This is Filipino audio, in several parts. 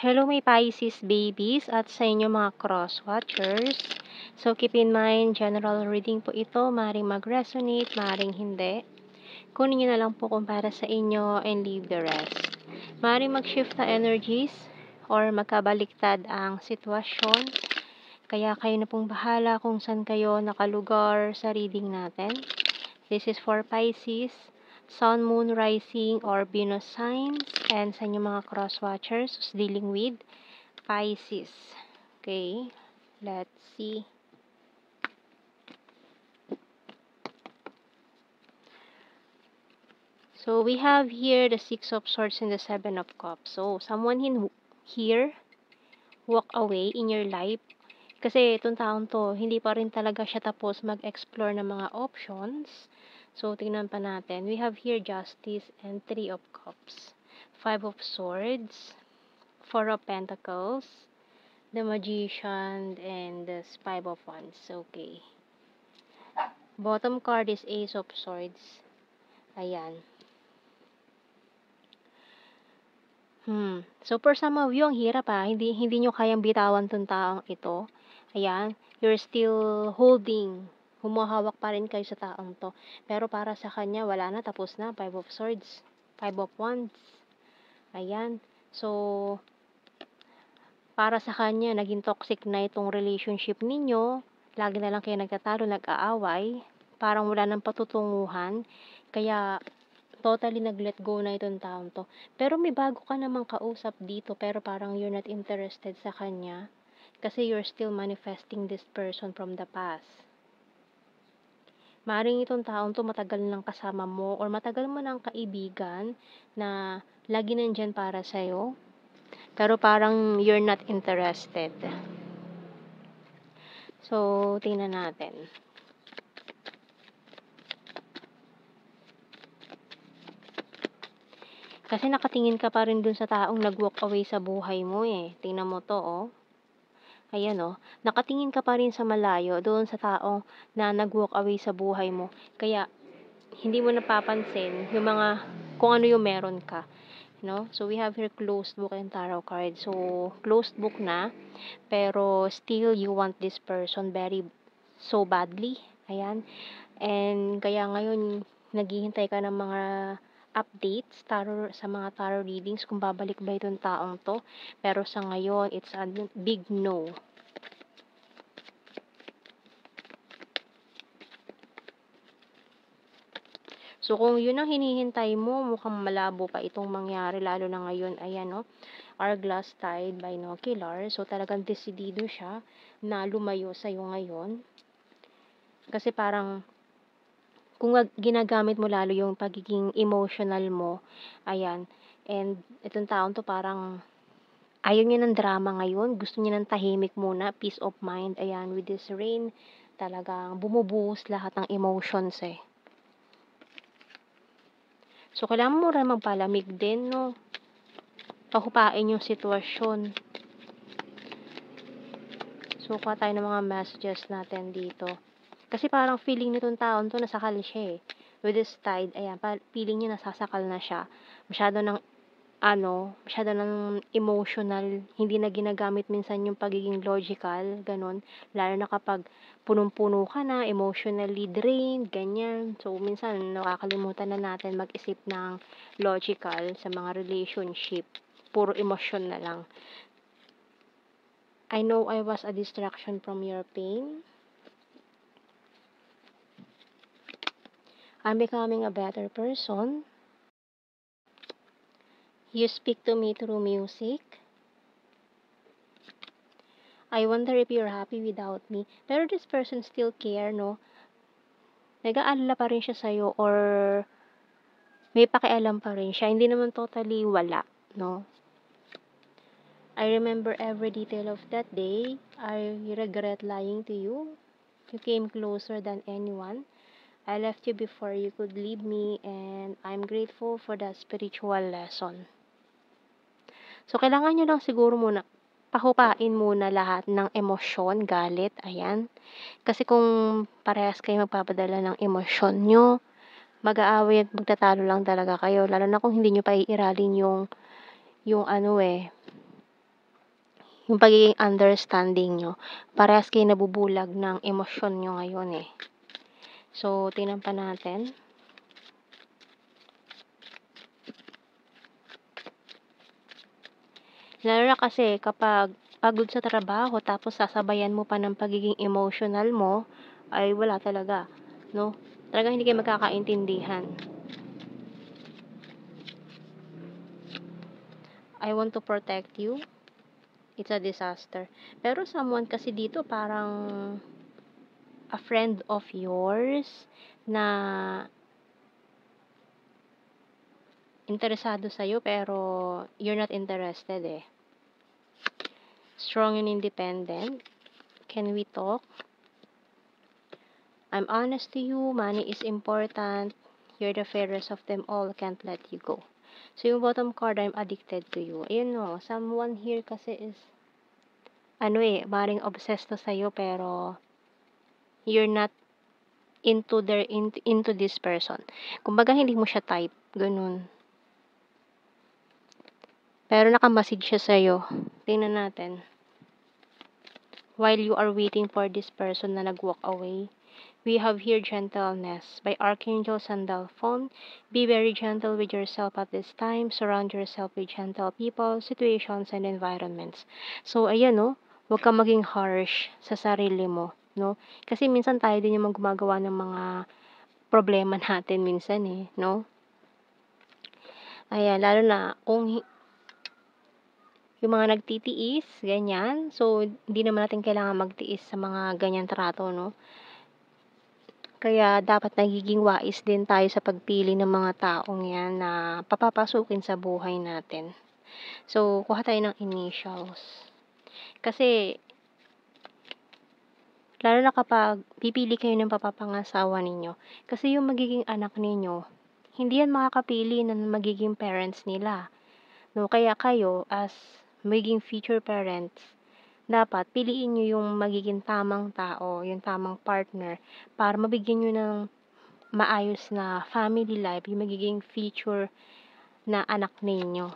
Hello my Pisces babies at sa inyo mga cross watchers. So keep in mind, general reading po ito, maaaring mag-resonate, maaaring hindi. Kunin nyo na lang po kung para sa inyo and leave the rest. Maaaring mag-shift na energies or magkabaliktad ang sitwasyon. Kaya kayo na pong bahala kung saan kayo nakalugar sa reading natin. This is for Pisces, Sun, Moon, Rising, or Venus signs, and sa inyo mga cross-watchers who's dealing with Pisces. Okay, let's see. So, we have here the Six of Swords and the Seven of Cups. So, someone here walk away in your life. Kasi itong taon to, hindi pa rin talaga siya tapos mag-explore ng mga options. So, tingnan pa natin. We have here Justice and Three of Cups. Five of Swords, Four of Pentacles, the Magician, and the Five of Wands. Okay. Bottom card is Ace of Swords. Ayan. So, for some of you, ang hirap Hindi nyo kayang bitawan tong taong ito. Ayan. You're still holding. Humahawak pa rin kayo sa taong to. Pero para sa kanya, wala na. Tapos na. Five of Swords. Five of Wands. Ayan. So, para sa kanya, naging toxic na itong relationship ninyo. Lagi na lang kayo nagtatalo, nag-aaway. Parang wala nang patutunguhan. Kaya, totally nag-let go na itong taong to. Pero may bago ka namang kausap dito, pero parang you're not interested sa kanya. Kasi you're still manifesting this person from the past. Maaring itong taong to matagal nang kasama mo or matagal mo nang kaibigan na lagi nandyan para sa'yo. Pero parang you're not interested. So, tingnan natin. Kasi nakatingin ka pa rin dun sa taong nag-walk away sa buhay mo Tingnan mo to, oh. Ayan, oh. Nakatingin ka pa rin sa malayo doon sa taong na nag-walk away sa buhay mo. Kaya, hindi mo napapansin yung mga, kung ano yung meron ka. No? So, we have here closed book and tarot card. So, closed book na, pero still you want this person very so badly. Ayan. And kaya ngayon, naghihintay ka ng mga updates sa mga tarot readings kung babalik ba itong taong to. Pero sa ngayon, it's a big no. So, kung yun ang hinihintay mo, mukhang malabo pa itong mangyari, lalo na ngayon, ayan, no? Hourglass Tide, Binocular. So, talagang desidido siya na lumayo sa'yo ngayon. Kasi parang, kung ginagamit mo lalo yung pagiging emotional mo, ayan, and itong taon to parang, ayaw niya ng drama ngayon, gusto niya ng tahimik muna, peace of mind, ayan, with this rain, talagang bumubuhos lahat ng emotions So, kailangan mo rin magpalamig din, no? Pahupain yung sitwasyon. So, kuha tayo ng mga messages natin dito. Kasi parang feeling nitong taon to, nasakal siya With this tide, ayan, feeling niya nasasakal na siya. Masyado ng emotional, hindi na ginagamit minsan yung pagiging logical, ganun. Lalo na kapag punong-puno ka na, emotionally drained, ganyan. So, minsan, nakakalimutan na natin mag-isip ng logical sa mga relationship. Puro emosyon na lang. I know I was a distraction from your pain. I'm becoming a better person. You speak to me through music. I wonder if you're happy without me. Pero this person still care, no? Nag-aalala pa rin siya sa'yo or may pakialam pa rin siya. Hindi naman totally wala, no? I remember every detail of that day. I regret lying to you. You came closer than anyone. I left you before you could leave me, and I'm grateful for the spiritual lesson. So, kailangan nyo lang siguro muna, pahupain muna lahat ng emosyon, galit, ayan. Kasi kung parehas kayo magpapadala ng emosyon nyo, mag-aaway at magtatalo lang talaga kayo. Lalo na kung hindi nyo pa iiralin yung yung pagiging understanding nyo. Parehas kayo nabubulag ng emosyon nyo ngayon eh. So, tingnan pa natin. Lalo na kasi kapag pagod sa trabaho tapos sasabayan mo pa ng pagiging emotional mo, ay wala talaga, no? Talagang hindi kayo magkakaintindihan. I want to protect you. It's a disaster. Pero someone kasi dito parang a friend of yours na interesado sa'yo pero you're not interested eh. Strong and independent. Can we talk? I'm honest to you. Money is important. You're the fairest of them all. Can't let you go. So, yung bottom card, I'm addicted to you. Ayun no, someone here kasi is, maring obsessed to sa'yo, pero you're not into this person. Kumbaga, hindi mo siya type. Ganun. Pero nakamasid siya sa'yo. Tingnan natin. While you are waiting for this person na nag-walk away, we have here gentleness by Archangel Sandalphon. Be very gentle with yourself at this time. Surround yourself with gentle people, situations, and environments. So, ayan, no? Huwag kang maging harsh sa sarili mo, no? Kasi minsan tayo din yung gumagawa ng mga problema natin minsan, eh, no? Ayan, lalo na kung yung mga nagtitiis, ganyan. So, hindi naman natin kailangan magtiis sa mga ganyan trato, no? Kaya dapat nagiging wais din tayo sa pagpili ng mga taong yan na papapasukin sa buhay natin. So, kuha tayo ng initials. Kasi, lalo na kapag pipili kayo ng papapangasawa ninyo, kasi yung magiging anak ninyo, hindi yan makakapili ng magiging parents nila. No, kaya kayo as magiging future parents, dapat piliin nyo yung magiging tamang tao, yung tamang partner, para mabigyan nyo ng maayos na family life, yung magiging future na anak ninyo.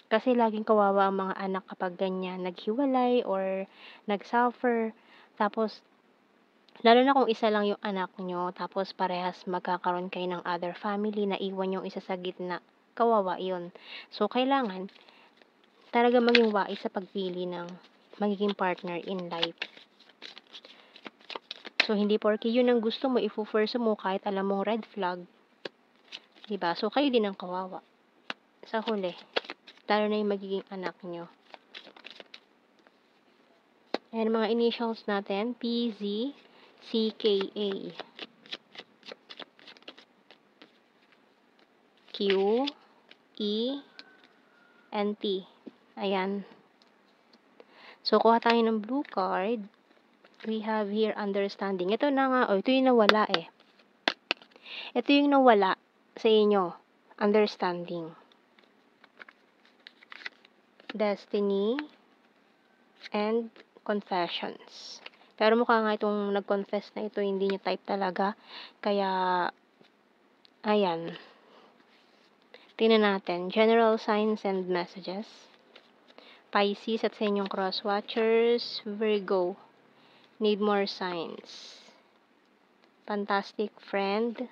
Kasi laging kawawa ang mga anak kapag ganyan, naghiwalay or nagsuffer. Tapos, lalo na kung isa lang yung anak nyo, tapos parehas magkakaroon kayo ng other family, na iwan yung isa sa gitna, kawawa yun. So, kailangan talaga maging wais sa pagpili ng magiging partner in life. So, hindi porke yun ang gusto mo, ifu-force mo kahit alam mong red flag. Diba? So, kayo din ang kawawa. Sa huli, lalo na yung magiging anak nyo. Ayan, mga initials natin, PZ, CKA, Q, E, and T. Ayan. So, kuha tayo ng blue card. We have here understanding. Ito na nga, ito yung nawala eh. Ito yung nawala sa inyo. Understanding. Destiny, and confessions. Pero mukha nga itong nag-confess na ito, hindi niya type talaga. Kaya, ayan. Tingnan natin. General signs and messages. Pisces at sa inyong cross-watchers. Virgo. Need more signs. Fantastic friend.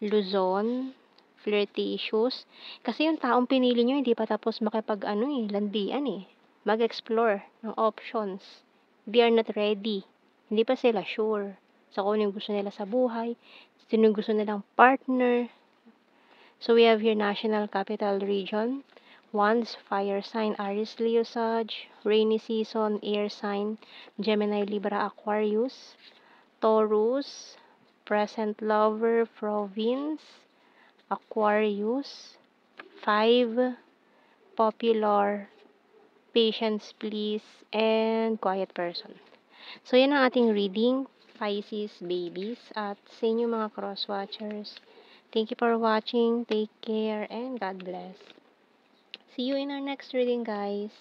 Luzon. Flirty issues. Kasi yung taong pinili nyo, hindi pa tapos landian eh. Mag-explore ng options. They are not ready. Hindi pa sila sure sa kung yung gusto nila sa buhay, sino yung gusto nilang partner. So, we have here National Capital Region. Wands, fire sign, Aries, Leo, Sag. Rainy season, air sign, Gemini, Libra, Aquarius. Taurus, present lover, province, Aquarius. 5, popular, patience please, and quiet person. So, yan ang ating reading, Pisces babies, at sa inyo mga cross-watchers. Thank you for watching. Take care, and God bless. See you in our next reading, guys.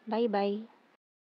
Bye-bye.